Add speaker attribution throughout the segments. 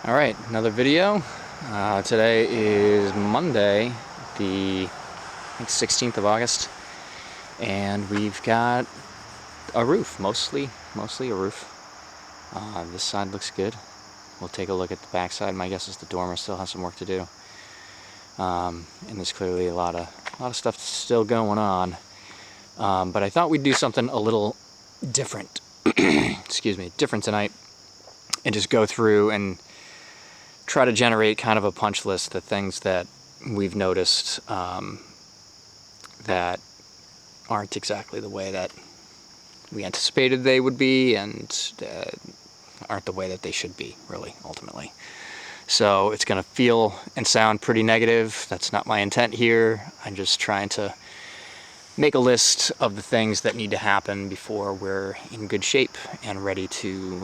Speaker 1: Alright, another video. Today is Monday, the 16th of August, and we've got a roof, mostly a roof. This side looks good. We'll take a look at the back side. My guess is the dormer still has some work to do. And there's clearly a lot of stuff still going on. But I thought we'd do something a little different. Excuse me, different tonight, and just go through and try to generate kind of a punch list, the things that we've noticed that aren't exactly the way that we anticipated they would be, and aren't the way that they should be, really, ultimately. So it's going to feel and sound pretty negative. That's not my intent here. I'm just trying to make a list of the things that need to happen before we're in good shape and ready to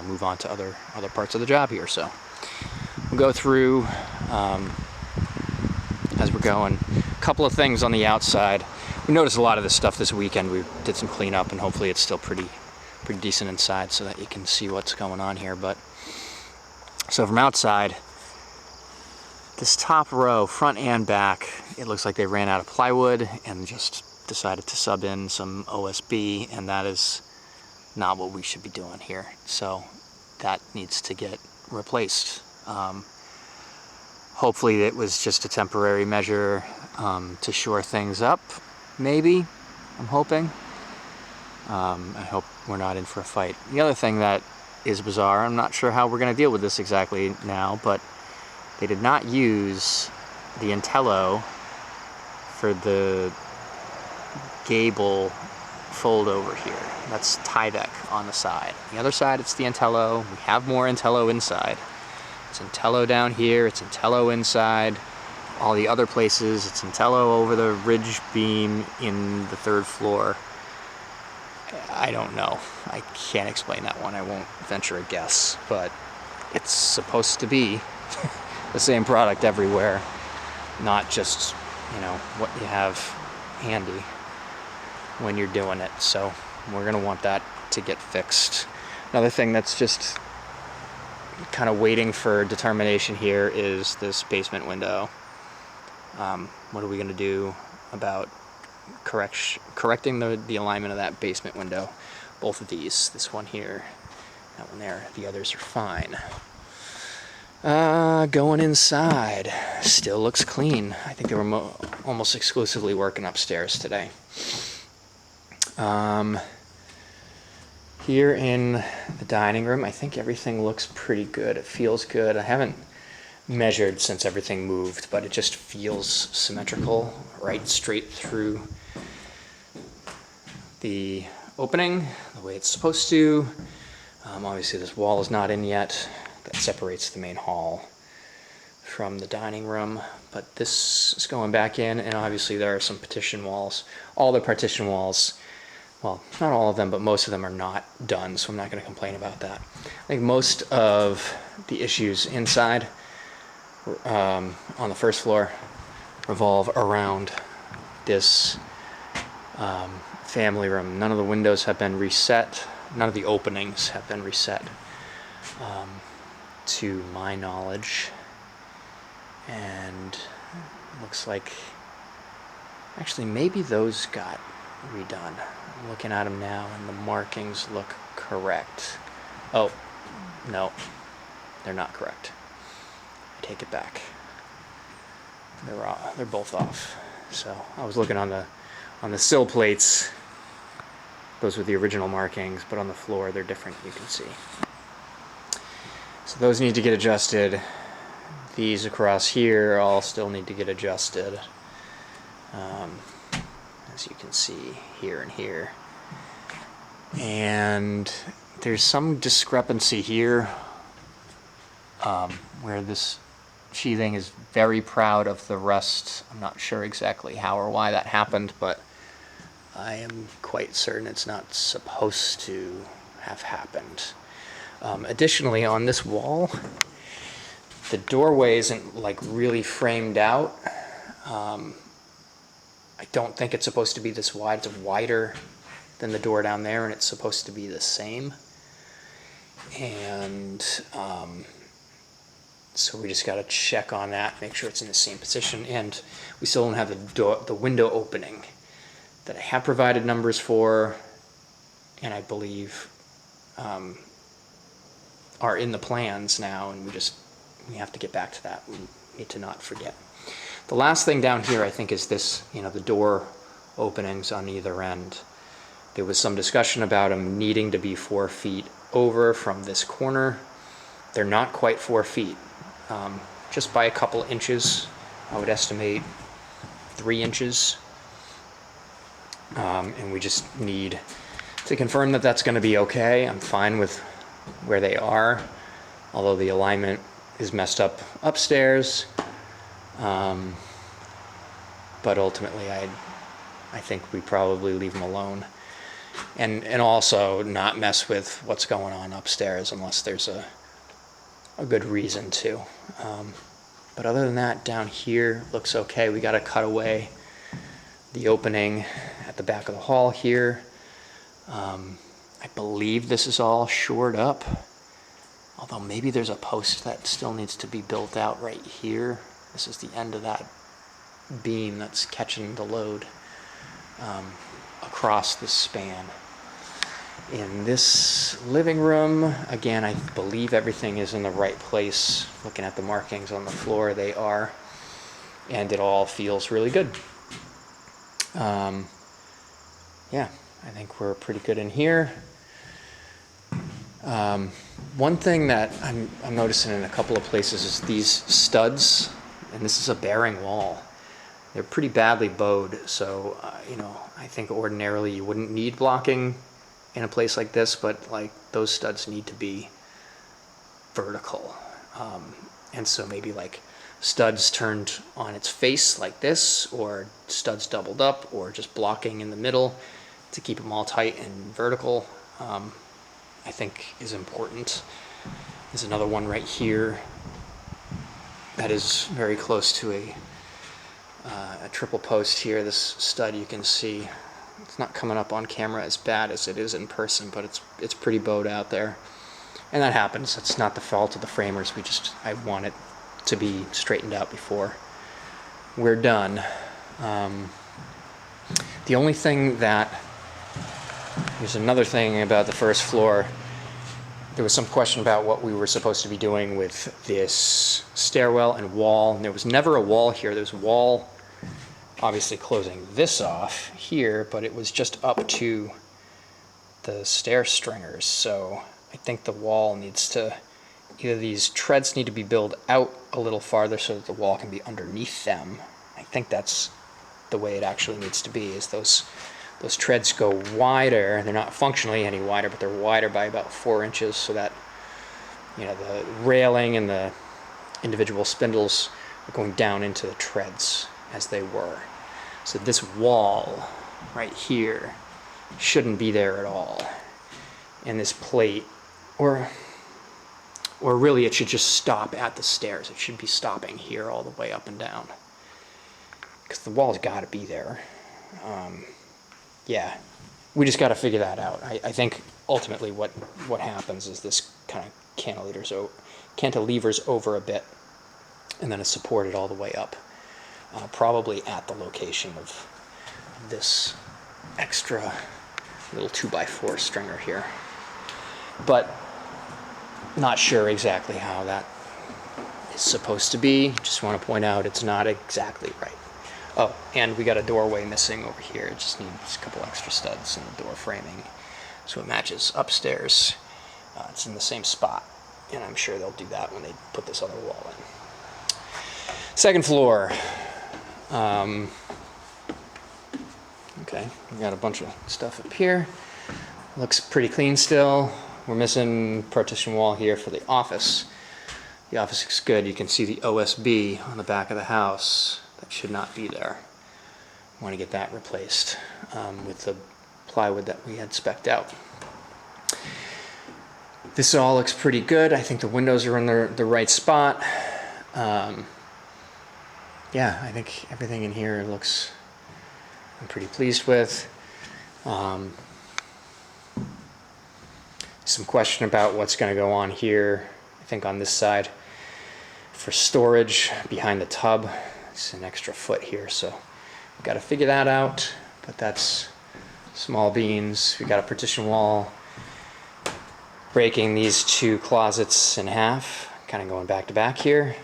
Speaker 1: move on to other parts of the job here. So we'll go through as we're going. A couple of things on the outside. We noticed a lot of this stuff this weekend. We did some cleanup, and hopefully it's still pretty decent inside so that you can see what's going on here. But so from outside, this top row, front and back, it looks like they ran out of plywood and just decided to sub in some OSB, and that is not what we should be doing here. So that needs to get replaced. Hopefully it was just a temporary measure to shore things up, maybe. I'm hoping. I hope we're not in for a fight. The other thing that is bizarre, I'm not sure how we're going to deal with this exactly now, but they did not use the Intello for the gable fold over here. That's Tyvek on the side. The other side, it's the Intello. We have more Intello inside. It's Intello down here, it's Intello inside. All the other places, it's Intello over the ridge beam in the third floor. I don't know. I can't explain that one. I won't venture a guess, but it's supposed to be the same product everywhere, not just, what you have handy when you're doing it. So we're going to want that to get fixed. Another thing that's just kind of waiting for determination here is this basement window. What are we going to do about correcting the alignment of that basement window? Both of these, this one here, that one there, the others are fine. Going inside, still looks clean. I think they were almost exclusively working upstairs today. Here in the dining room, I think everything looks pretty good. It feels good. I haven't measured since everything moved, but it just feels symmetrical, right straight through the opening, the way it's supposed to. Obviously this wall is not in yet. That separates the main hall from the dining room, but this is going back in, and obviously there are some partition walls. All the partition walls, well, not all of them, but most of them are not done, so I'm not going to complain about that. I think most of the issues inside on the first floor revolve around this family room. None of the windows have been reset. None of the openings have been reset, to my knowledge. And looks like, actually, maybe those got redone. I'm looking at them now, and the markings look correct. Oh, no, they're not correct. I take it back. They're both off. So I was looking on the sill plates. Those were the original markings, but on the floor they're different, you can see. So those need to get adjusted. These across here all still need to get adjusted. As you can see here and here. And there's some discrepancy here where this sheathing is very proud of the rest. I'm not sure exactly how or why that happened, but I am quite certain it's not supposed to have happened. Additionally, on this wall, the doorway isn't like really framed out. I don't think it's supposed to be this wide. It's wider than the door down there, and it's supposed to be the same. And so we just got to check on that, make sure it's in the same position. And we still don't have the window opening that I have provided numbers for, and I believe are in the plans now, and we have to get back to that. We need to not forget. The last thing down here, I think, is this, the door openings on either end. There was some discussion about them needing to be 4 feet over from this corner. They're not quite 4 feet, just by a couple inches. I would estimate 3 inches. And we just need to confirm that that's going to be okay. I'm fine with where they are, although the alignment is messed up upstairs. But ultimately, I think we probably leave them alone. And also not mess with what's going on upstairs unless there's a good reason to. But other than that, down here looks okay. We got to cut away the opening at the back of the hall here. I believe this is all shored up, although maybe there's a post that still needs to be built out right here. This is the end of that beam that's catching the load across this span. In this living room, again, I believe everything is in the right place. Looking at the markings on the floor, they are, and it all feels really good. Yeah, I think we're pretty good in here. One thing that I'm noticing in a couple of places is these studs, and this is a bearing wall. They're pretty badly bowed, so I think ordinarily you wouldn't need blocking in a place like this, but like those studs need to be vertical, and so maybe like studs turned on its face like this, or studs doubled up, or just blocking in the middle to keep them all tight and vertical, I think is important. There's another one right here that is very close to a triple post here. This stud, you can see it's not coming up on camera as bad as it is in person, but it's pretty bowed out there, and that happens. It's not the fault of the framers. I want it to be straightened out before we're done. The only thing there's another thing about the first floor. There was some question about what we were supposed to be doing with this stairwell and wall, and there was never a wall here. There's a wall obviously closing this off here, but it was just up to the stair stringers. So I think the wall needs to, either these treads need to be built out a little farther so that the wall can be underneath them. I think that's the way it actually needs to be, is those treads go wider. They're not functionally any wider, but they're wider by about 4 inches, so that the railing and the individual spindles are going down into the treads as they were. So this wall right here shouldn't be there at all. And this plate, or really it should just stop at the stairs. It should be stopping here all the way up and down, because the wall's got to be there. Yeah, we just got to figure that out. I think ultimately what happens is this kind of cantilevers over a bit, and then it's supported all the way up, probably at the location of this extra little 2x4 stringer here. But not sure exactly how that is supposed to be. Just want to point out it's not exactly right. Oh, and we got a doorway missing over here. It just needs a couple extra studs in the door framing so it matches upstairs. It's in the same spot, and I'm sure they'll do that when they put this other wall in. Second floor. Okay, we got a bunch of stuff up here. Looks pretty clean still. We're missing partition wall here for the office. The office looks good. You can see the OSB on the back of the house. That should not be there. I want to get that replaced with the plywood that we had spec'd out. This all looks pretty good. I think the windows are in the right spot. Yeah, I think everything in here looks, I'm pretty pleased with. some question about what's going to go on here, I think on this side, for storage behind the tub. It's an extra foot here, so we've got to figure that out, but that's small beams. We've got a partition wall breaking these two closets in half, kind of going back to back here.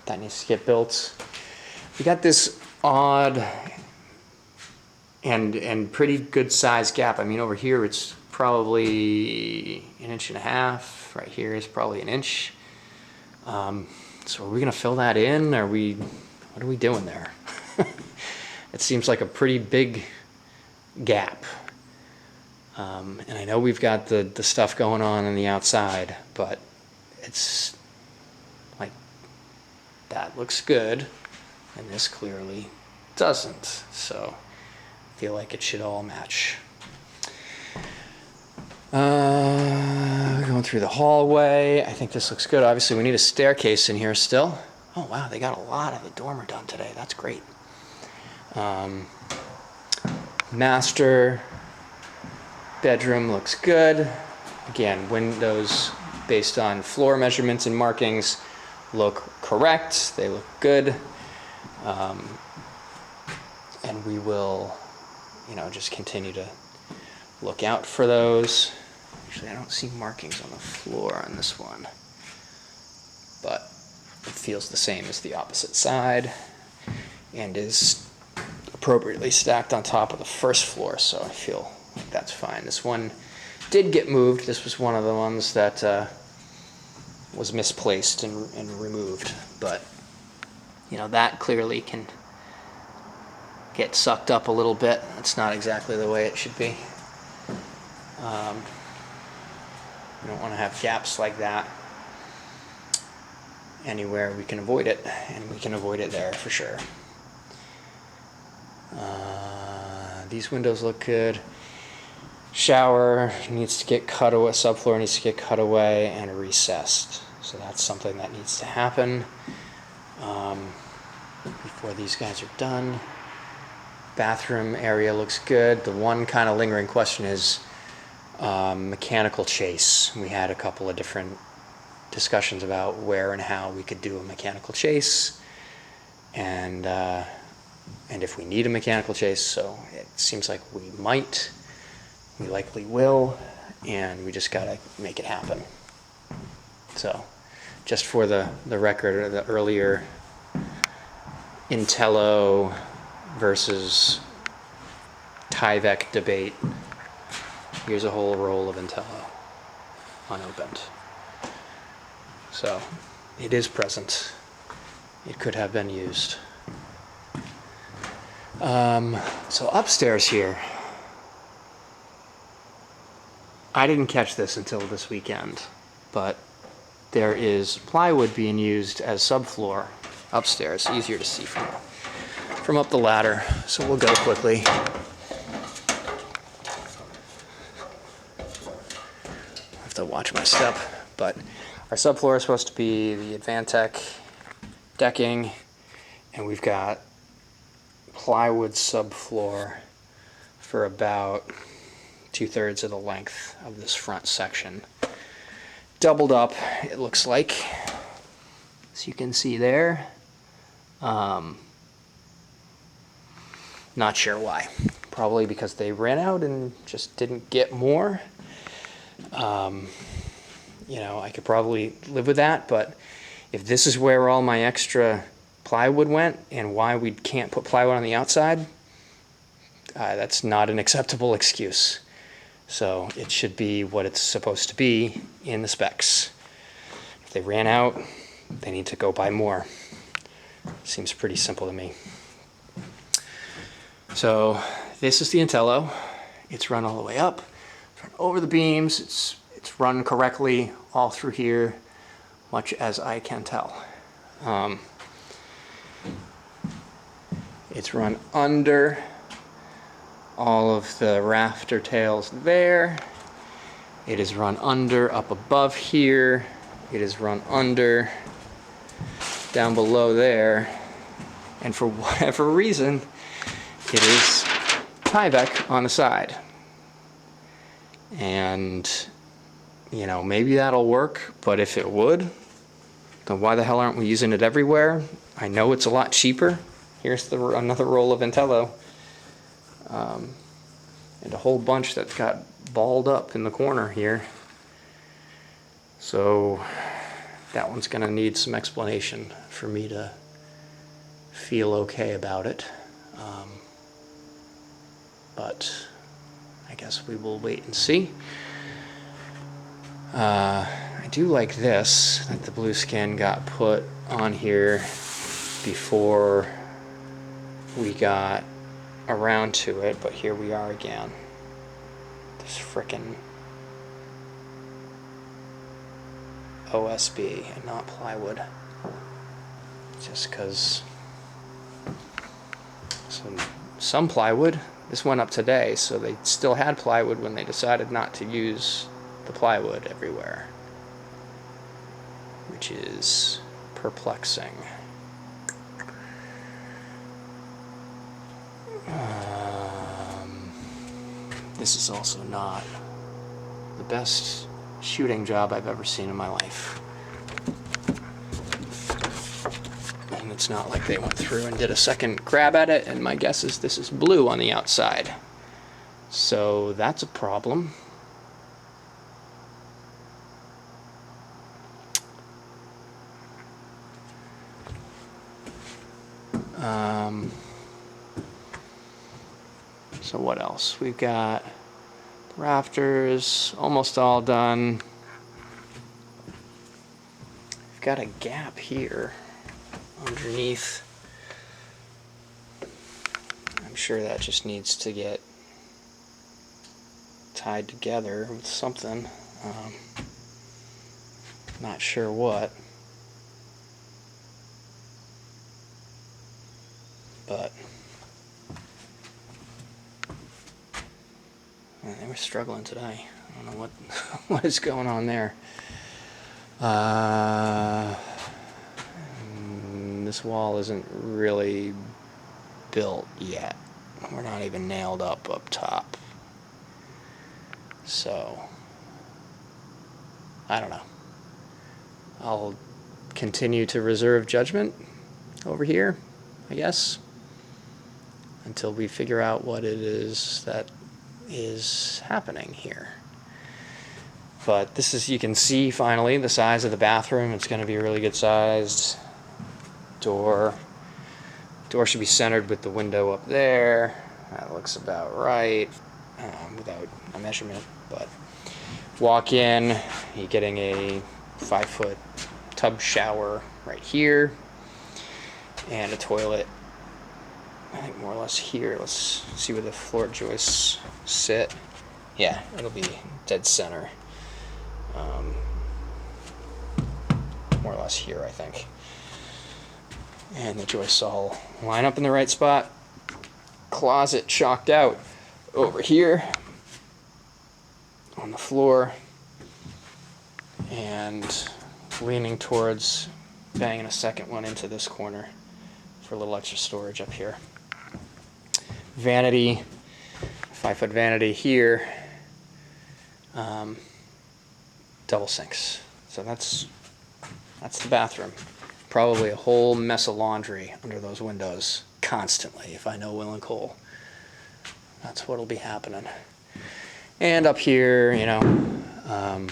Speaker 1: That needs to get built. We got this odd and pretty good size gap. I mean, over here it's probably 1.5 inches. Right here is probably 1 inch. So are we gonna fill that in? What are we doing there? It seems like a pretty big gap. And I know we've got the stuff going on the outside, but it's like, that looks good, and this clearly doesn't. So I feel like it should all match. Going through the hallway, I think this looks good. Obviously we need a staircase in here still. Oh wow, they got a lot of the dormer done today. That's great. Master bedroom looks good. Again, windows based on floor measurements and markings look correct. They look good. And we will, just continue to look out for those. Actually, I don't see markings on the floor on this one, but it feels the same as the opposite side and is appropriately stacked on top of the first floor, so I feel like that's fine. This one did get moved. This was one of the ones that was misplaced and removed, but that clearly can get sucked up a little bit. It's not exactly the way it should be. We don't want to have gaps like that anywhere. We can avoid it, and we can avoid it there for sure. These windows look good. Shower needs to get cut away, subfloor needs to get cut away and recessed. So that's something that needs to happen before these guys are done. Bathroom area looks good. The one kind of lingering question is mechanical chase. We had a couple of different discussions about where and how we could do a mechanical chase, and if we need a mechanical chase. So it seems like we might, we likely will, and we just gotta make it happen. So just for the record, the earlier Intello versus Tyvek debate, here's a whole roll of Intello unopened. So it is present. It could have been used. So upstairs here, I didn't catch this until this weekend, but there is plywood being used as subfloor upstairs. Easier to see from up the ladder, so we'll go quickly. I have to watch my step, but our subfloor is supposed to be the Advantech decking, and we've got plywood subfloor for about 2/3 of the length of this front section. Doubled up, it looks like, as you can see there. Not sure why. Probably because they ran out and just didn't get more. I could probably live with that, but if this is where all my extra plywood went and why we can't put plywood on the outside, that's not an acceptable excuse. So it should be what it's supposed to be in the specs. If they ran out, they need to go buy more. Seems pretty simple to me. So this is the Intello. It's run all the way up, it's run over the beams. It's run correctly all through here, much as I can tell. It's run under all of the rafter tails there. It is run under up above here. It is run under down below there. And for whatever reason, it is Tyvek on the side. And you know, maybe that'll work, but if it would, then why the hell aren't we using it everywhere? I know it's a lot cheaper. Here's another roll of Intello. And a whole bunch that got balled up in the corner here. So that one's gonna need some explanation for me to feel okay about it. But I guess we will wait and see. I do like this, that the blue skin got put on here before we got around to it, but here we are again. This frickin' OSB and not plywood. Just because some plywood, this went up today, so they still had plywood when they decided not to use the plywood everywhere, which is perplexing. This is also not the best shooting job I've ever seen in my life. And it's not like they went through and did a second grab at it, and my guess is this is blue on the outside. So that's a problem. So what else? We've got rafters almost all done. We've got a gap here underneath. I'm sure that just needs to get tied together with something. Not sure what. But they were struggling today. I don't know what is going on there. This wall isn't really built yet. We're not even nailed up top. So I don't know. I'll continue to reserve judgment over here, I guess, until we figure out what it is that is happening here. But this is, you can see finally the size of the bathroom. It's going to be a really good sized door. Door should be centered with the window up there. That looks about right, without a measurement. But walk in, you're getting a 5-foot tub shower right here, and a toilet, I think more or less here. Let's see where the floor joists sit. Yeah, it'll be dead center. More or less here, I think. And the joists all line up in the right spot. Closet chalked out over here on the floor, and leaning towards banging a second one into this corner for a little extra storage up here. Vanity, 5-foot vanity here. Double sinks. So that's the bathroom. Probably a whole mess of laundry under those windows constantly, if I know Will and Cole. That's what'll be happening. And up here, you know,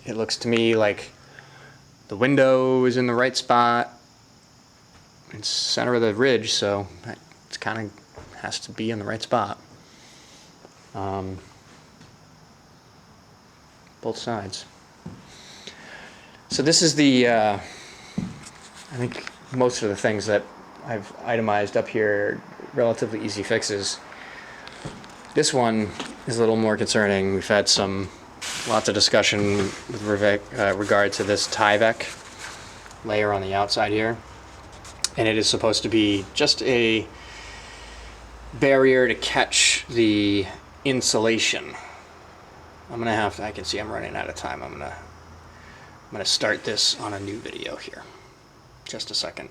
Speaker 1: it looks to me like the window is in the right spot. It's center of the ridge, so it kind of has to be in the right spot. Both sides. So this is the, I think most of the things that I've itemized up here are relatively easy fixes. This one is a little more concerning. We've had lots of discussion with regard to this Tyvek layer on the outside here. And it is supposed to be just a barrier to catch the insulation. I'm gonna have to, I can see I'm running out of time. I'm gonna start this on a new video here. Just a second.